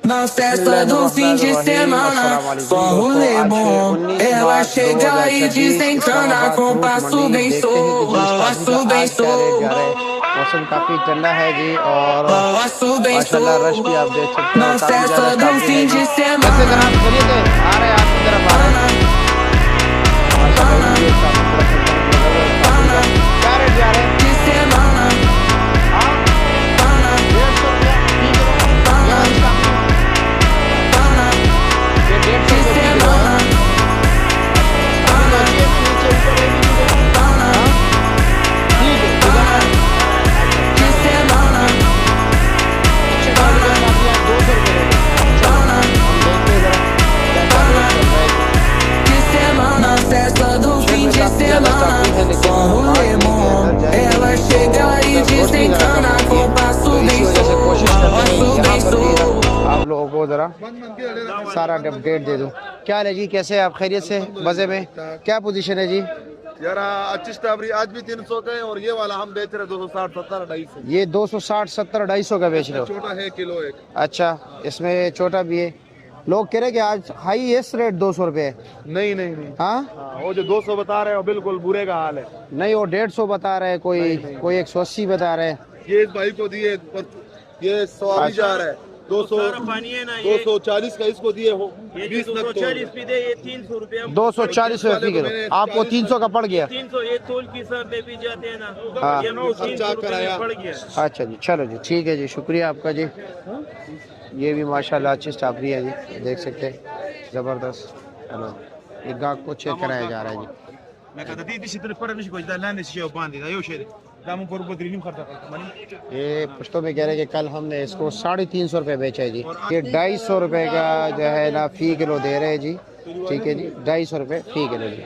Na festa do fim de semana, só rolê bom. Ela chega e desencana com passo bem solto, passo bem solto, मौसम काफी ठंडा है जी और passo bem माशाल्लाह rush भी आप solto. देख सकते हो Na काफी ज्यादा festa do काफी है fim जी। de कैसे semana, जनाब खरीद आ रहे हैं आपकी तरफ आ रहे हैं माशाल्लाह ये काफी बड़ा फंक्शन लगा हुआ है काफी ज्यादा। क्या रेट जा रहे हैं? de semana, हाँ 150 रुपया फी किलो ये वाली काफी ये 150 de रुपये फी किलो है। semana, अभी नोचिए ना नीचे ऊपर रहेगी नहीं तो हाँ ठीक है ठीक है ना अच्छा de चलो semana, अच्छे दाम पे काफी आज 200 रुपये रेट है। चलो हम देखते हैं जरा कैसा रेट चल रहा है। de semana, festa do शेर fim में de काफी ज्यादा स्टॉकिंग है semana, लेकिन só आज rolê ठीक है bom. अंदर जाएंगे Ela तो chega e मतलब रोशनी जरा कम desencana होती है com passo तो इसी bem वजह से कोशिश solto, करते हैं passo यहाँ bem पर भी solto. आप लोगों को जरा सारा अपडेट दे दूँ। क्या हाल है जी कैसे हैं आप खैरियत से मज़े में क्या पोजीशन है जी? यार अच्छी स्ट्रॉबेरी आज भी 300 का है और ये वाला हम बेच रहे 260 70 250 ये 260 70 250 का बेच रहे हो? छोटा है किलो एक। अच्छा इसमें छोटा भी है। लोग कह रहे कि आज हाईएस्ट रेट 200 रुपये है। नहीं नहीं नहीं हाँ हाँ, वो जो 200 बता रहे हो बिल्कुल बुरे का हाल है। नहीं वो 150 बता रहे हैं कोई 180 बता रहे हैं। ये इस भाई को दिए ये 100 अभी जा रहा है 200 240 का इसको दिए हो 20 नग तो 240 रुपये फी किलो आपको 300 का पड़ गया। 300 ये तोल की सब में भी जाते हैं ना हाँ। ये 300 रुपये में पड़ गया। अच्छा जी चलो जी ठीक है जी शुक्रिया आपका जी। ये भी माशाल्लाह अच्छी स्टॉबेरी है जी देख सकते हैं ज़बरदस्त। हेलो ये गाहक को चेक कराया जा रहा है जी। ये पुश्तों में कह रहे हैं कि कल हमने इसको 350 रुपये बेचा है जी। ये 250 रुपये का जो है ना फी किलो दे रहे हैं जी। ठीक है जी 250 रुपये फी किलो जी।